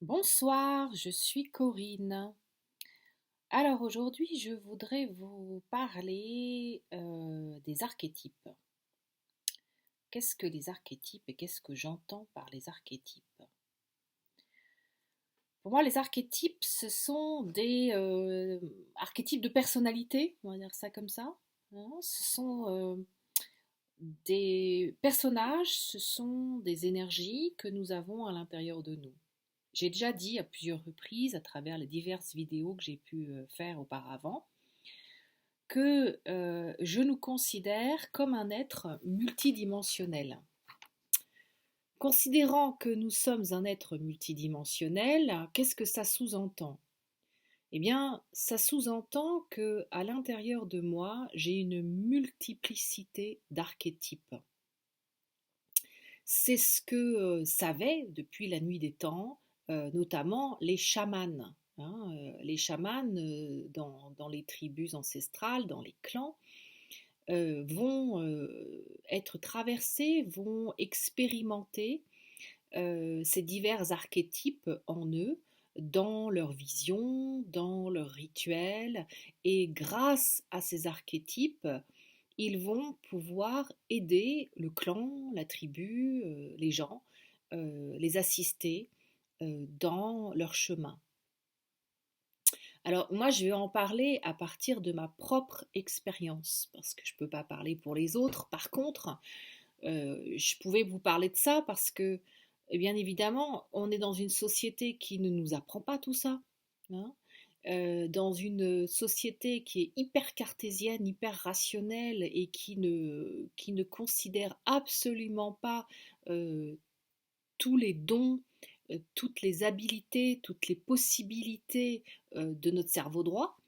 Bonsoir, je suis Corinne. Alors aujourd'hui, je voudrais vous parler des archétypes. Qu'est-ce que les archétypes et qu'est-ce que j'entends par les archétypes? Pour moi, les archétypes, ce sont des archétypes de personnalité, on va dire ça comme ça, hein. Ce sont des personnages, ce sont des énergies que nous avons à l'intérieur de nous. J'ai déjà dit à plusieurs reprises, à travers les diverses vidéos que j'ai pu faire auparavant, que je nous considère comme un être multidimensionnel. Considérant que nous sommes un être multidimensionnel, qu'est-ce que ça sous-entend? Eh bien, ça sous-entend que à l'intérieur de moi, j'ai une multiplicité d'archétypes. C'est ce que savaient depuis la nuit des temps, notamment les chamans, hein. Les chamans, dans les tribus ancestrales, dans les clans, vont être traversés, vont expérimenter ces divers archétypes en eux, dans leur vision, dans leurs rituels, et grâce à ces archétypes, ils vont pouvoir aider le clan, la tribu, les gens, les assister dans leur chemin. Alors moi, je vais en parler à partir de ma propre expérience, parce que je ne peux pas parler pour les autres. Par contre, je pouvais vous parler de ça parce que, bien évidemment, on est dans une société qui ne nous apprend pas tout ça, hein. Dans une société qui est hyper cartésienne, hyper rationnelle et qui ne considère absolument pas euh, tous les dons, toutes les habilités, toutes les possibilités de notre cerveau droit.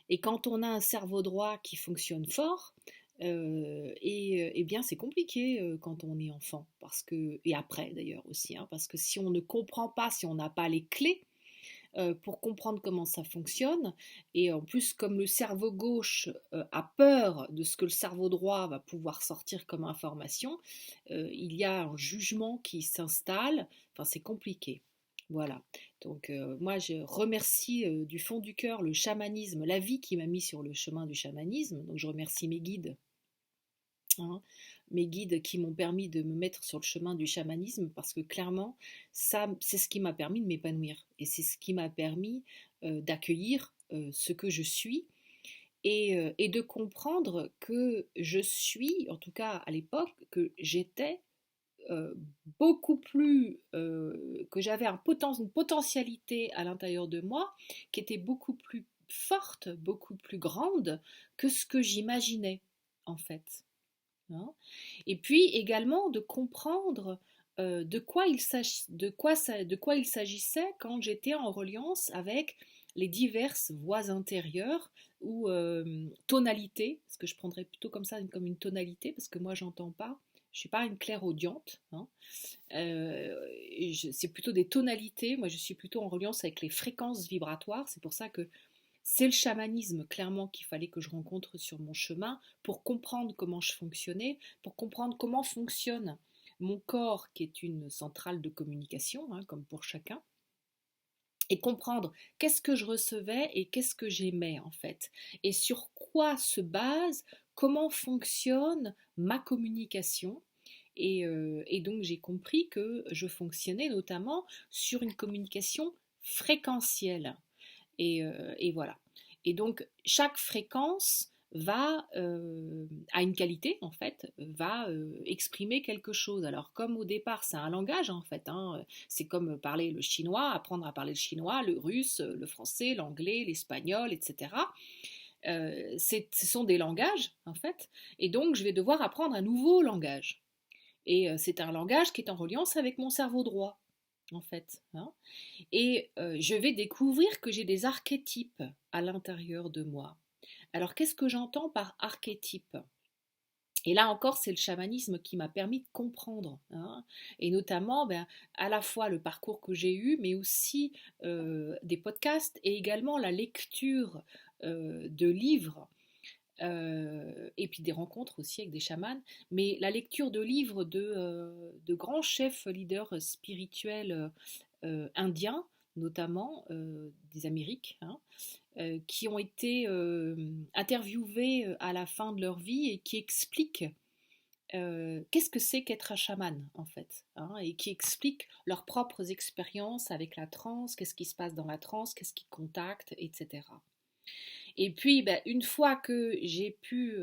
Et quand on a un cerveau droit qui fonctionne fort, et bien c'est compliqué quand on est enfant, parce que, et après d'ailleurs aussi, hein, parce que si on ne comprend pas, si on n'a pas les clés pour comprendre comment ça fonctionne, et en plus comme le cerveau gauche a peur de ce que le cerveau droit va pouvoir sortir comme information, il y a un jugement qui s'installe, enfin c'est compliqué. Voilà, donc moi je remercie du fond du cœur le chamanisme, la vie qui m'a mis sur le chemin du chamanisme, donc je remercie mes guides, hein, mes guides qui m'ont permis de me mettre sur le chemin du chamanisme parce que clairement, ça, c'est ce qui m'a permis de m'épanouir et c'est ce qui m'a permis d'accueillir ce que je suis et de comprendre que je suis, en tout cas à l'époque, que j'étais euh, beaucoup plus, que j'avais une potentialité à l'intérieur de moi qui était beaucoup plus forte, beaucoup plus grande que ce que j'imaginais en fait, hein. Et puis également de comprendre de quoi il s'agissait quand j'étais en reliance avec les diverses voix intérieures ou tonalités, parce que je prendrais plutôt comme ça, comme une tonalité, parce que moi j'entends pas, je suis pas une clairaudiente, hein. C'est plutôt des tonalités, moi je suis plutôt en reliance avec les fréquences vibratoires, c'est pour ça que c'est le chamanisme, clairement, qu'il fallait que je rencontre sur mon chemin pour comprendre comment je fonctionnais, pour comprendre comment fonctionne mon corps, qui est une centrale de communication, hein, comme pour chacun, et comprendre qu'est-ce que je recevais et qu'est-ce que j'aimais, en fait, et sur quoi se base, comment fonctionne ma communication. Et donc j'ai compris que je fonctionnais notamment sur une communication fréquentielle. Et voilà. Et donc, chaque fréquence a une qualité, en fait, va exprimer quelque chose. Alors, comme au départ, c'est un langage, en fait, hein, c'est comme parler le chinois, apprendre à parler le chinois, le russe, le français, l'anglais, l'espagnol, etc. Ce sont des langages, en fait, et donc je vais devoir apprendre un nouveau langage. Et c'est un langage qui est en reliance avec mon cerveau droit, en fait, hein. Et je vais découvrir que j'ai des archétypes à l'intérieur de moi. Alors qu'est-ce que j'entends par archétype? Et là encore, c'est le chamanisme qui m'a permis de comprendre, hein, et notamment à la fois le parcours que j'ai eu, mais aussi des podcasts et également la lecture de livres et puis des rencontres aussi avec des chamans, mais la lecture de livres de grands chefs leaders spirituels indiens, notamment des Amériques, hein, qui ont été interviewés à la fin de leur vie et qui expliquent qu'est-ce que c'est qu'être un chaman en fait, hein, et qui expliquent leurs propres expériences avec la transe, qu'est-ce qui se passe dans la transe, qu'est-ce qu'ils contactent, etc. Et puis, ben, une fois que j'ai pu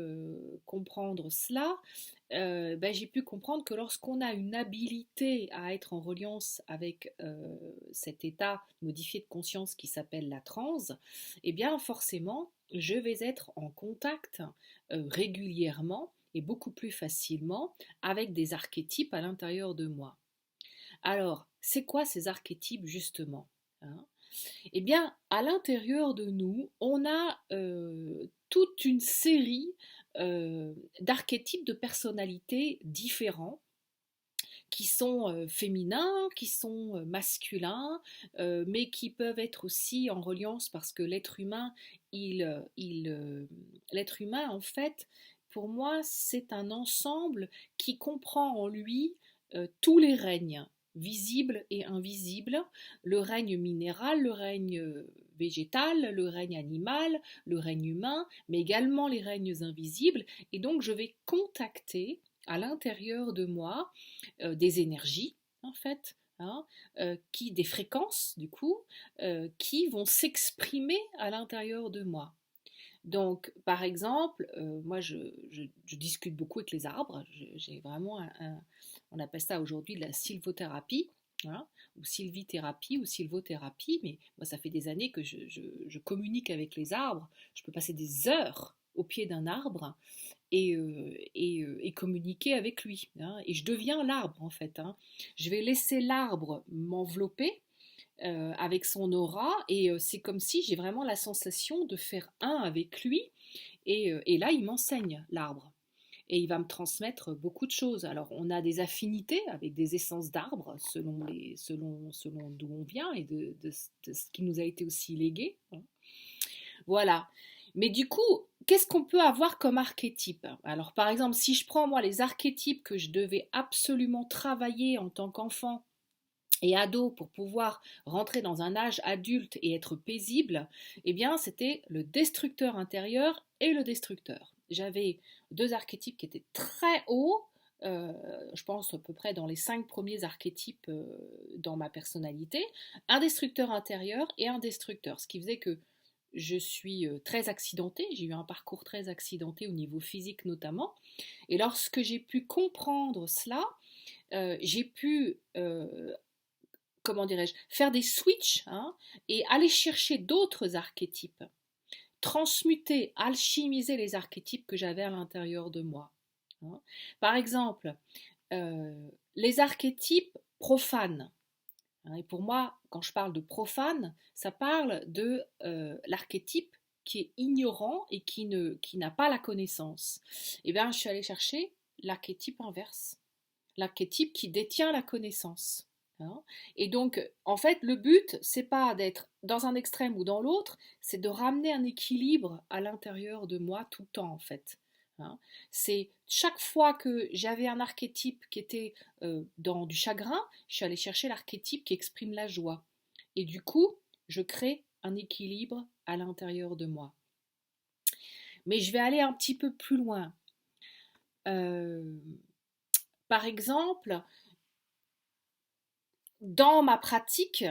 comprendre cela, ben, j'ai pu comprendre que lorsqu'on a une habilité à être en reliance avec cet état modifié de conscience qui s'appelle la transe, eh bien forcément, je vais être en contact régulièrement et beaucoup plus facilement avec des archétypes à l'intérieur de moi. Alors, c'est quoi ces archétypes justement, hein? Eh bien, à l'intérieur de nous, on a toute une série d'archétypes de personnalités différents qui sont féminins, qui sont masculins, mais qui peuvent être aussi en reliance parce que l'être humain, l'être humain, en fait, pour moi, c'est un ensemble qui comprend en lui tous les règnes, visibles et invisibles, le règne minéral, le règne végétal, le règne animal, le règne humain, mais également les règnes invisibles. Et donc, je vais contacter à l'intérieur de moi des énergies, en fait, hein, des fréquences, du coup, qui vont s'exprimer à l'intérieur de moi. Donc, par exemple, moi, je discute beaucoup avec les arbres. J'ai vraiment on appelle ça aujourd'hui de la sylvothérapie, hein, ou sylvithérapie ou sylvothérapie. Mais moi, ça fait des années que je communique avec les arbres. Je peux passer des heures au pied d'un arbre et communiquer avec lui, hein. Et je deviens l'arbre, en fait, hein. Je vais laisser l'arbre m'envelopper avec son aura, et c'est comme si j'ai vraiment la sensation de faire un avec lui, et là il m'enseigne l'arbre et il va me transmettre beaucoup de choses. Alors on a des affinités avec des essences d'arbres selon d'où on vient et de ce qui nous a été aussi légué, hein. Voilà. Mais du coup, qu'est-ce qu'on peut avoir comme archétype? Alors par exemple, si je prends moi les archétypes que je devais absolument travailler en tant qu'enfant et ado pour pouvoir rentrer dans un âge adulte et être paisible, eh bien c'était le destructeur intérieur et le destructeur. J'avais deux archétypes qui étaient très hauts, je pense à peu près dans les 5 premiers archétypes dans ma personnalité, un destructeur intérieur et un destructeur, ce qui faisait que je suis très accidentée, j'ai eu un parcours très accidenté au niveau physique notamment, et lorsque j'ai pu comprendre cela, j'ai pu comment dirais-je, faire des switches, hein, et aller chercher d'autres archétypes, transmuter, alchimiser les archétypes que j'avais à l'intérieur de moi, hein. Par exemple, les archétypes profanes, hein, et pour moi, quand je parle de profane, ça parle de l'archétype qui est ignorant et qui n'a pas la connaissance. Et bien, je suis allée chercher l'archétype inverse, l'archétype qui détient la connaissance, hein. Et donc, en fait, le but, c'est pas d'être dans un extrême ou dans l'autre, c'est de ramener un équilibre à l'intérieur de moi tout le temps, en fait, hein. C'est chaque fois que j'avais un archétype qui était dans du chagrin, je suis allée chercher l'archétype qui exprime la joie. Et du coup, je crée un équilibre à l'intérieur de moi. Mais je vais aller un petit peu plus loin. Euh, Par exemple, dans ma pratique,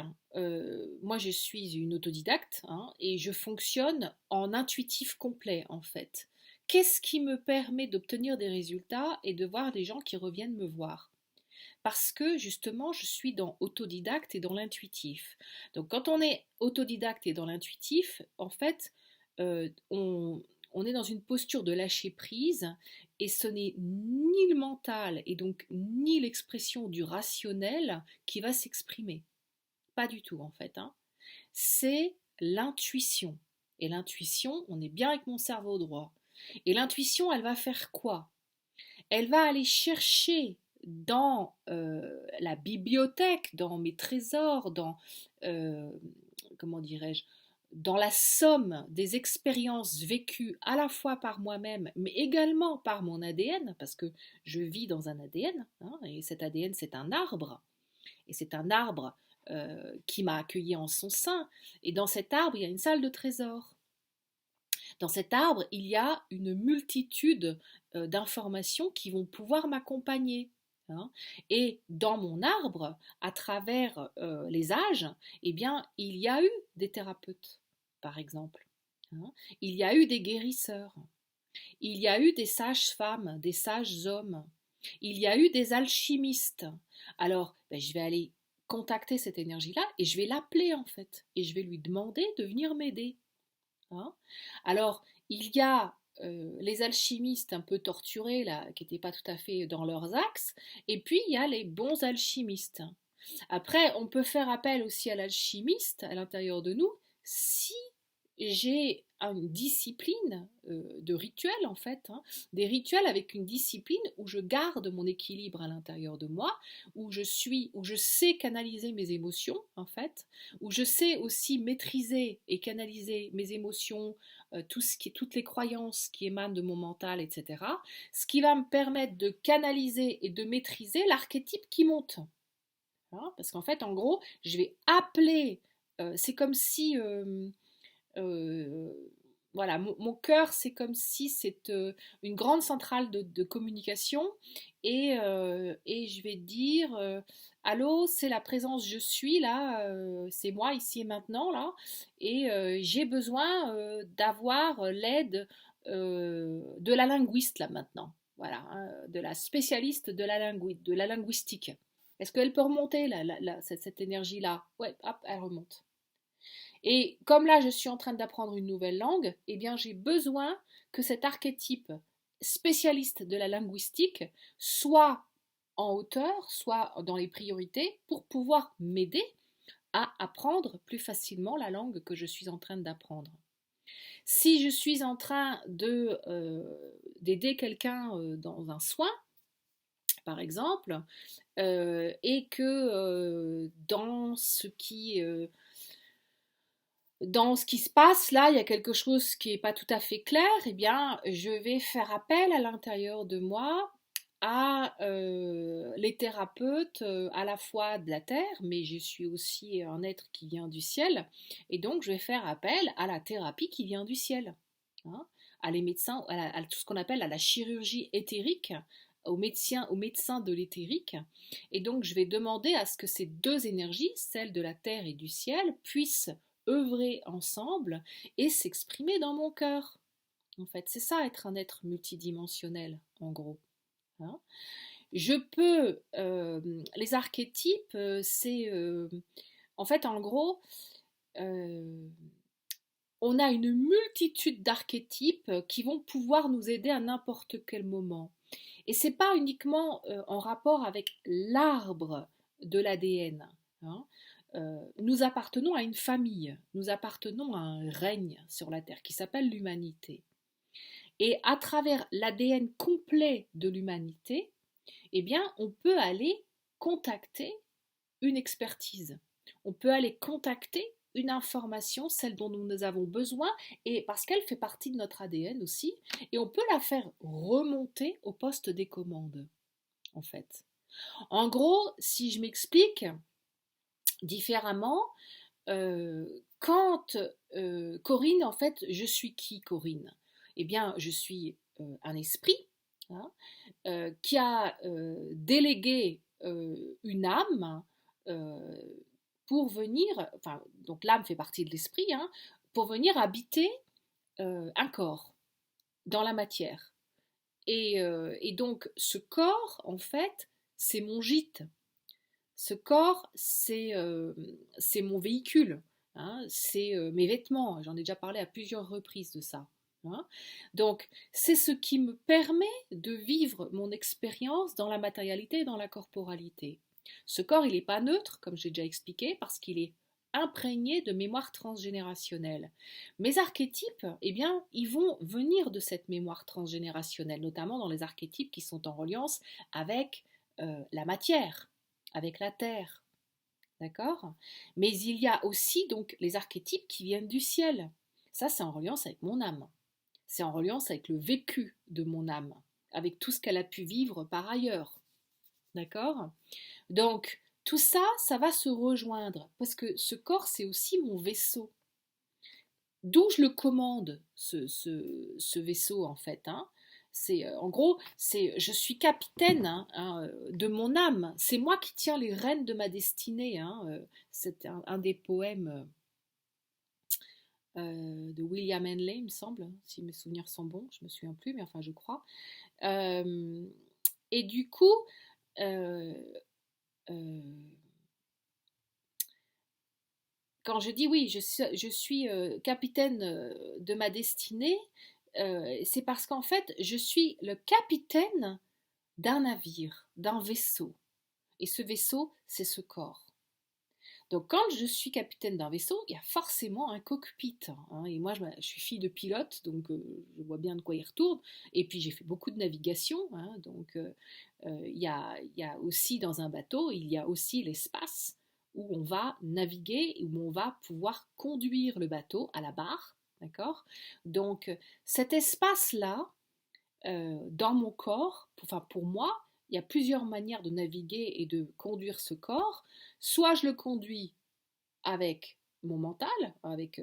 moi je suis une autodidacte, hein, et je fonctionne en intuitif complet en fait. Qu'est-ce qui me permet d'obtenir des résultats et de voir des gens qui reviennent me voir? Parce que justement je suis dans autodidacte et dans l'intuitif. Donc quand on est autodidacte et dans l'intuitif, en fait, on est dans une posture de lâcher prise, et ce n'est ni le mental et donc ni l'expression du rationnel qui va s'exprimer. Pas du tout en fait, hein. C'est l'intuition. Et l'intuition, on est bien avec mon cerveau droit. Et l'intuition, elle va faire quoi? Elle va aller chercher dans la bibliothèque, dans mes trésors, euh, comment dirais-je, dans la somme des expériences vécues à la fois par moi-même, mais également par mon ADN, parce que je vis dans un ADN, hein, et cet ADN c'est un arbre, et c'est un arbre qui m'a accueilli en son sein. Et dans cet arbre, il y a une salle de trésor. Dans cet arbre, il y a une multitude d'informations qui vont pouvoir m'accompagner. Hein. Et dans mon arbre, à travers les âges, eh bien, il y a eu des thérapeutes, par exemple. Hein. Il y a eu des guérisseurs. Il y a eu des sages-femmes, des sages-hommes. Il y a eu des alchimistes. Alors, ben, je vais aller contacter cette énergie-là et je vais l'appeler en fait. Et je vais lui demander de venir m'aider. Hein. Alors, il y a les alchimistes un peu torturés, là, qui n'étaient pas tout à fait dans leurs axes, et puis il y a les bons alchimistes. Après, on peut faire appel aussi à l'alchimiste à l'intérieur de nous si j'ai une discipline de rituels en fait, hein, des rituels avec une discipline où je garde mon équilibre à l'intérieur de moi, où je sais canaliser mes émotions en fait, où je sais aussi maîtriser et canaliser mes émotions, toutes les croyances qui émanent de mon mental, etc. Ce qui va me permettre de canaliser et de maîtriser l'archétype qui monte. Hein, parce qu'en fait, en gros, je vais appeler, c'est comme si euh, voilà, mon cœur, c'est comme si c'est une grande centrale de communication et je vais dire allô, c'est la présence, je suis là, c'est moi ici et maintenant là, et j'ai besoin d'avoir l'aide de la linguiste là maintenant, voilà, hein, de la spécialiste de la linguistique. Est-ce qu'elle peut remonter cette énergie-là? Ouais, hop, elle remonte. Et comme là, je suis en train d'apprendre une nouvelle langue, eh bien, j'ai besoin que cet archétype spécialiste de la linguistique soit en hauteur, soit dans les priorités, pour pouvoir m'aider à apprendre plus facilement la langue que je suis en train d'apprendre. Si je suis en train d'aider quelqu'un dans un soin, par exemple, et que dans ce qui se passe là, il y a quelque chose qui n'est pas tout à fait clair, eh bien, je vais faire appel à l'intérieur de moi à les thérapeutes à la fois de la terre, mais je suis aussi un être qui vient du ciel, et donc je vais faire appel à la thérapie qui vient du ciel, hein, à les médecins, à tout ce qu'on appelle à la chirurgie éthérique, aux médecins de l'éthérique, et donc je vais demander à ce que ces deux énergies, celle de la terre et du ciel, puissent œuvrer ensemble et s'exprimer dans mon cœur. En fait, c'est ça être un être multidimensionnel, en gros. Hein. Je peux, les archétypes, c'est, en fait, en gros, euh, on a une multitude d'archétypes qui vont pouvoir nous aider à n'importe quel moment. Et c'est pas uniquement en rapport avec l'arbre de l'ADN. Hein. Nous appartenons à une famille, nous appartenons à un règne sur la Terre qui s'appelle l'humanité. Et à travers l'ADN complet de l'humanité, eh bien, on peut aller contacter une expertise. On peut aller contacter une information, celle dont nous avons besoin, et parce qu'elle fait partie de notre ADN aussi, et on peut la faire remonter au poste des commandes, en fait. En gros, si je m'explique différemment, quand Corinne, en fait, je suis qui, Corinne? Eh bien, je suis un esprit, hein, qui a délégué une âme pour venir, enfin, donc l'âme fait partie de l'esprit, hein, pour venir habiter un corps dans la matière. Et donc ce corps, en fait, c'est mon gîte. Ce corps, c'est mon véhicule, hein, c'est mes vêtements. J'en ai déjà parlé à plusieurs reprises de ça. Hein. Donc, c'est ce qui me permet de vivre mon expérience dans la matérialité et dans la corporalité. Ce corps, il n'est pas neutre, comme j'ai déjà expliqué, parce qu'il est imprégné de mémoire transgénérationnelle. Mes archétypes, eh bien, ils vont venir de cette mémoire transgénérationnelle, notamment dans les archétypes qui sont en reliance avec la matière, avec la terre. D'accord? Mais il y a aussi donc les archétypes qui viennent du ciel. Ça, c'est en reliance avec mon âme. C'est en reliance avec le vécu de mon âme, avec tout ce qu'elle a pu vivre par ailleurs. D'accord? Donc, tout ça, ça va se rejoindre, parce que ce corps, c'est aussi mon vaisseau. D'où je le commande, ce vaisseau, en fait, hein. C'est, en gros, je suis capitaine, hein, de mon âme. C'est moi qui tiens les rênes de ma destinée, hein. C'est un des poèmes de William Henley, il me semble, hein, si mes souvenirs sont bons. Je me souviens plus, mais enfin, je crois. Euh, et du coup, euh, euh, quand je dis oui, je suis capitaine de ma destinée, c'est parce qu'en fait, je suis le capitaine d'un navire, d'un vaisseau. Et ce vaisseau, c'est ce corps. Donc quand je suis capitaine d'un vaisseau, il y a forcément un cockpit, hein. Et moi, je suis fille de pilote, donc je vois bien de quoi il retourne. Et puis j'ai fait beaucoup de navigation, hein, donc il y a aussi dans un bateau, il y a aussi l'espace où on va naviguer et où on va pouvoir conduire le bateau à la barre, d'accord. Donc cet espace-là, dans mon corps, enfin pour moi, il y a plusieurs manières de naviguer et de conduire ce corps. Soit je le conduis avec mon mental, avec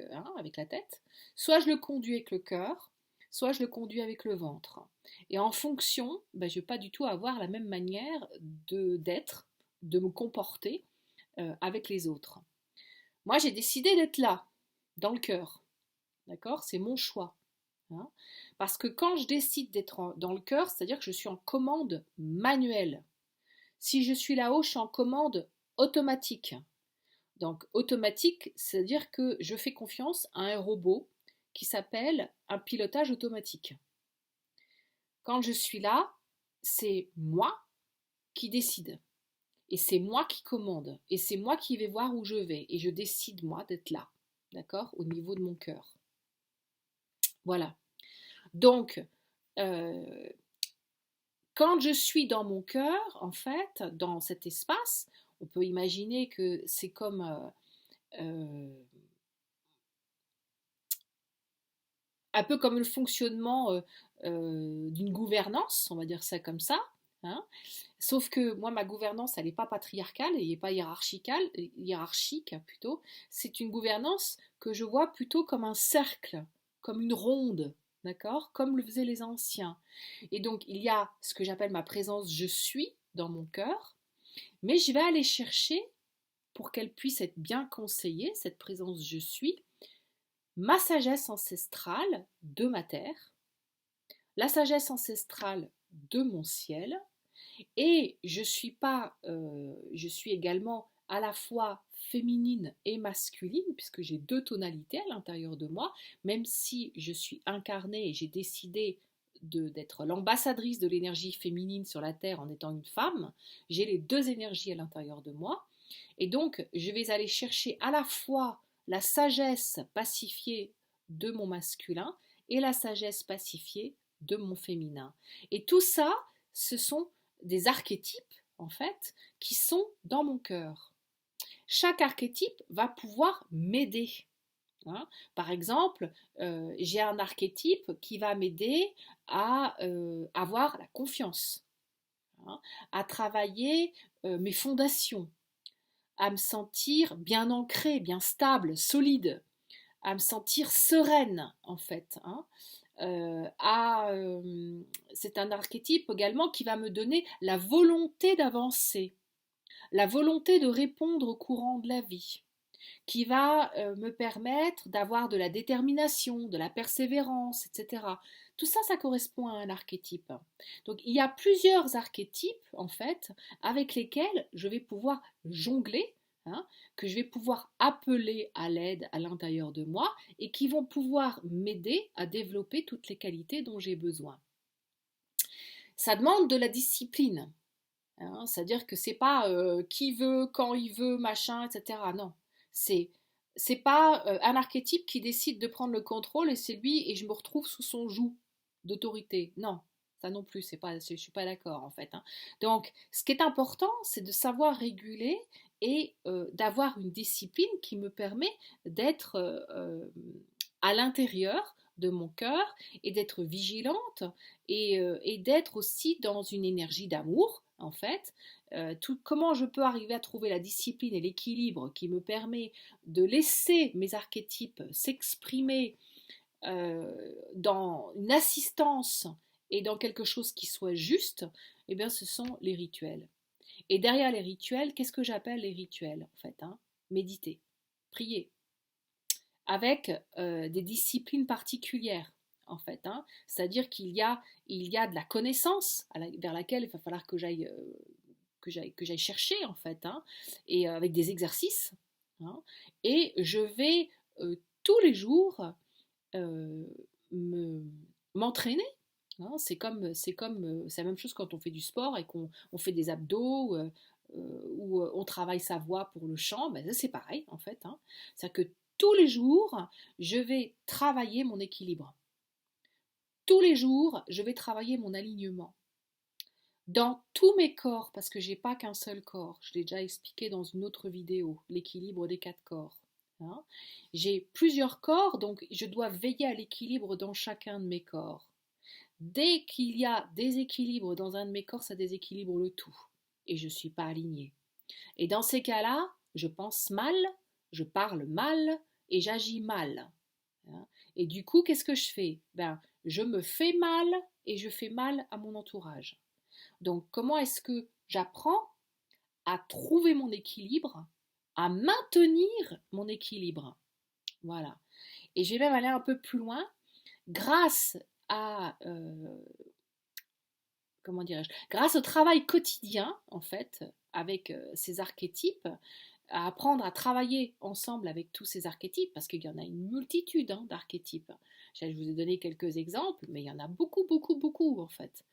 la tête, soit je le conduis avec le cœur, soit je le conduis avec le ventre. Et en fonction, ben, je ne vais pas du tout avoir la même manière d'être, de me comporter avec les autres. Moi, j'ai décidé d'être là, dans le cœur. D'accord. C'est mon choix, hein. Parce que quand je décide d'être dans le cœur, c'est-à-dire que je suis en commande manuelle. Si je suis là-haut, je suis en commande automatique. Donc automatique, c'est-à-dire que je fais confiance à un robot qui s'appelle un pilotage automatique. Quand je suis là, c'est moi qui décide. Et c'est moi qui commande. Et c'est moi qui vais voir où je vais. Et je décide, moi, d'être là. D'accord. Au niveau de mon cœur. Voilà. Donc, euh, quand je suis dans mon cœur, en fait, dans cet espace, on peut imaginer que c'est comme un peu comme le fonctionnement d'une gouvernance, on va dire ça comme ça, hein. Sauf que moi, ma gouvernance, elle n'est pas patriarcale, elle n'est pas hiérarchique plutôt. C'est une gouvernance que je vois plutôt comme un cercle, comme une ronde, d'accord, comme le faisaient les anciens. Et donc, il y a ce que j'appelle ma présence je suis dans mon cœur, mais je vais aller chercher, pour qu'elle puisse être bien conseillée, cette présence je suis, ma sagesse ancestrale de ma terre, la sagesse ancestrale de mon ciel, et je suis également à la fois féminine et masculine, puisque j'ai deux tonalités à l'intérieur de moi, même si je suis incarnée et j'ai décidé d'être l'ambassadrice de l'énergie féminine sur la Terre en étant une femme, j'ai les deux énergies à l'intérieur de moi, et donc je vais aller chercher à la fois la sagesse pacifiée de mon masculin et la sagesse pacifiée de mon féminin. Et tout ça, ce sont des archétypes, en fait, qui sont dans mon cœur. Chaque archétype va pouvoir m'aider, hein. Par exemple, j'ai un archétype qui va m'aider à avoir la confiance, hein, à travailler mes fondations, à me sentir bien ancrée, bien stable, solide, à me sentir sereine, en fait, hein. euh, à, euh, c'est un archétype également qui va me donner la volonté d'avancer, la volonté de répondre au courant de la vie, qui va me permettre d'avoir de la détermination, de la persévérance, etc. Tout ça, ça correspond à un archétype. Donc il y a plusieurs archétypes, en fait, avec lesquels je vais pouvoir jongler, hein, que je vais pouvoir appeler à l'aide à l'intérieur de moi et qui vont pouvoir m'aider à développer toutes les qualités dont j'ai besoin. Ça demande de la discipline, hein, c'est-à-dire que c'est pas qui veut, quand il veut, machin, etc. Non, c'est c'est pas un archétype qui décide de prendre le contrôle et c'est lui et je me retrouve sous son joug d'autorité. Non, ça non plus, c'est pas, je suis pas d'accord en fait, hein. Donc, ce qui est important, c'est de savoir réguler et d'avoir une discipline qui me permet d'être à l'intérieur de mon cœur et d'être vigilante et d'être aussi dans une énergie d'amour, en fait, comment je peux arriver à trouver la discipline et l'équilibre qui me permet de laisser mes archétypes s'exprimer dans une assistance et dans quelque chose qui soit juste, eh bien ce sont les rituels. Et derrière les rituels, qu'est-ce que j'appelle les rituels en fait, hein? Méditer, prier, avec des disciplines particulières en fait, hein. C'est-à-dire qu'il y a de la connaissance vers laquelle il va falloir que j'aille chercher en fait, hein, et avec des exercices, hein, et je vais tous les jours euh, me, m'entraîner, hein. C'est la même chose quand on fait du sport et qu'on fait des abdos, où on travaille sa voix pour le chant. Ben, c'est pareil en fait, hein. C'est-à-dire que tous les jours, je vais travailler mon équilibre. Tous les jours, je vais travailler mon alignement. Dans tous mes corps, parce que j'ai pas qu'un seul corps, je l'ai déjà expliqué dans une autre vidéo, l'équilibre des 4 corps, hein. J'ai plusieurs corps, donc je dois veiller à l'équilibre dans chacun de mes corps. Dès qu'il y a déséquilibre dans un de mes corps, ça déséquilibre le tout. Et je ne suis pas alignée. Et dans ces cas-là, je pense mal, je parle mal et j'agis mal, hein. Et du coup, qu'est-ce que je fais? Je me fais mal et je fais mal à mon entourage. Donc, comment est-ce que j'apprends à trouver mon équilibre, à maintenir mon équilibre? Voilà. Et je vais même aller un peu plus loin. Grâce à, comment dirais-je, grâce au travail quotidien, en fait, avec ces archétypes, à apprendre à travailler ensemble avec tous ces archétypes, parce qu'il y en a une multitude, hein, d'archétypes. Je vous ai donné quelques exemples, mais il y en a beaucoup, beaucoup, beaucoup, en fait.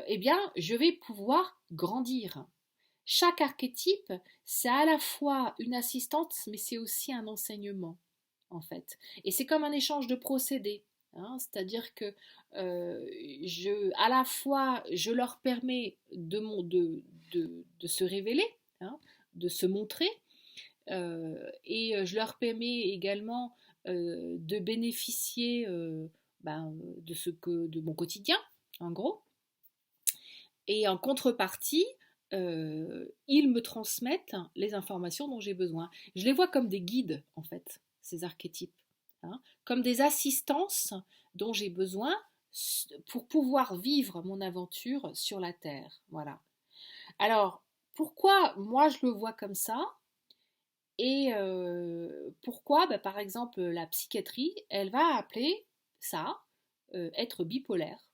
Eh bien, je vais pouvoir grandir. Chaque archétype, c'est à la fois une assistance, mais c'est aussi un enseignement, en fait. Et c'est comme un échange de procédés, hein. C'est-à-dire que à la fois, je leur permets de se révéler, hein, de se montrer, et je leur permets également de bénéficier de mon quotidien, en gros. Et en contrepartie, ils me transmettent les informations dont j'ai besoin. Je les vois comme des guides, en fait, ces archétypes, hein, comme des assistances dont j'ai besoin pour pouvoir vivre mon aventure sur la Terre. Voilà. Alors, pourquoi moi je le vois comme ça? Et pourquoi, par exemple, la psychiatrie, elle va appeler ça être bipolaire,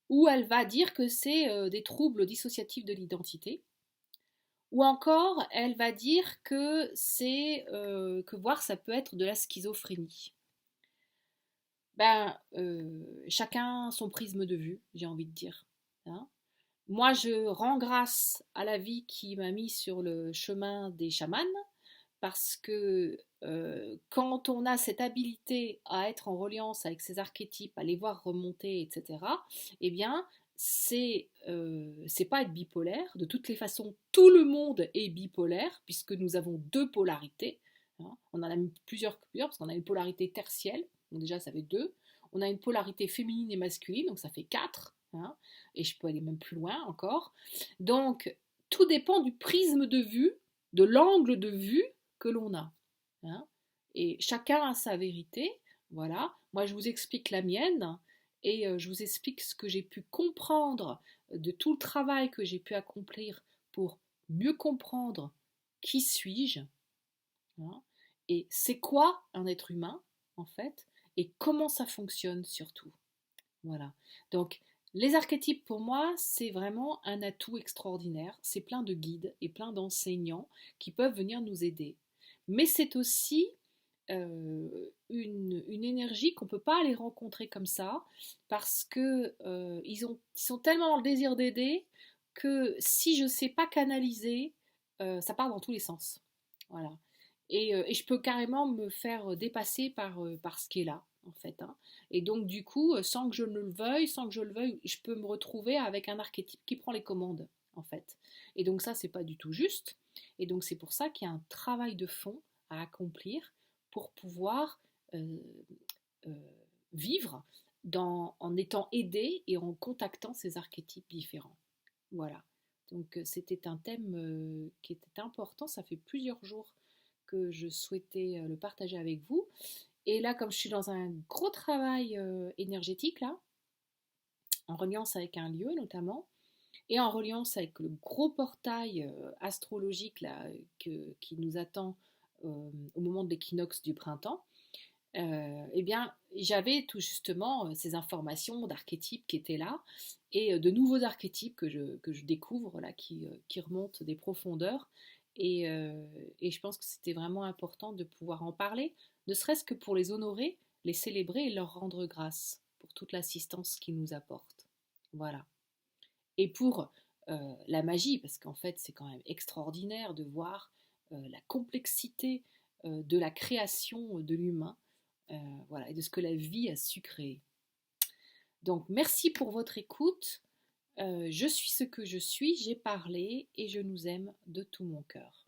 ou elle va dire que c'est des troubles dissociatifs de l'identité, ou encore elle va dire que voire ça peut être de la schizophrénie. Chacun son prisme de vue, j'ai envie de dire, hein. Moi, je rends grâce à la vie qui m'a mis sur le chemin des chamans, parce que quand on a cette habilité à être en reliance avec ces archétypes, à les voir remonter, etc., eh bien, c'est pas être bipolaire. De toutes les façons, tout le monde est bipolaire, puisque nous avons deux polarités, hein. On en a plusieurs, parce qu'on a une polarité tertielle, donc déjà ça fait deux. On a une polarité féminine et masculine, donc ça fait quatre, hein, et je peux aller même plus loin encore. Donc, tout dépend du prisme de vue, de l'angle de vue que l'on a, hein. Et chacun a sa vérité, voilà. Moi, je vous explique la mienne, et je vous explique ce que j'ai pu comprendre de tout le travail que j'ai pu accomplir pour mieux comprendre qui suis-je, hein, et c'est quoi un être humain, en fait, et comment ça fonctionne surtout. Voilà. Donc, les archétypes, pour moi, c'est vraiment un atout extraordinaire. C'est plein de guides et plein d'enseignants qui peuvent venir nous aider. Mais c'est aussi une énergie qu'on ne peut pas aller rencontrer comme ça, parce que ils sont tellement dans le désir d'aider que si je ne sais pas canaliser, ça part dans tous les sens. Voilà. Et je peux carrément me faire dépasser par ce qui est là, en fait, hein. Et donc, du coup, sans que je ne le veuille, je peux me retrouver avec un archétype qui prend les commandes, en fait. Et donc, ça, c'est pas du tout juste. Et donc, c'est pour ça qu'il y a un travail de fond à accomplir pour pouvoir euh, euh, vivre en étant aidé et en contactant ces archétypes différents. Voilà. Donc c'était un thème qui était important. Ça fait plusieurs jours que je souhaitais le partager avec vous. Et là, comme je suis dans un gros travail énergétique, là, en reliance avec un lieu notamment, et en reliance avec le gros portail astrologique là, qui nous attend au moment de l'équinoxe du printemps, eh bien, j'avais tout justement ces informations d'archétypes qui étaient là, et de nouveaux archétypes que je découvre là, qui remontent des profondeurs. Et je pense que c'était vraiment important de pouvoir en parler, ne serait-ce que pour les honorer, les célébrer et leur rendre grâce pour toute l'assistance qu'ils nous apportent. Voilà. Et pour la magie, parce qu'en fait c'est quand même extraordinaire de voir la complexité de la création de l'humain, voilà, et de ce que la vie a su créer. Donc merci pour votre écoute. Je suis ce que je suis, j'ai parlé et je nous aime de tout mon cœur.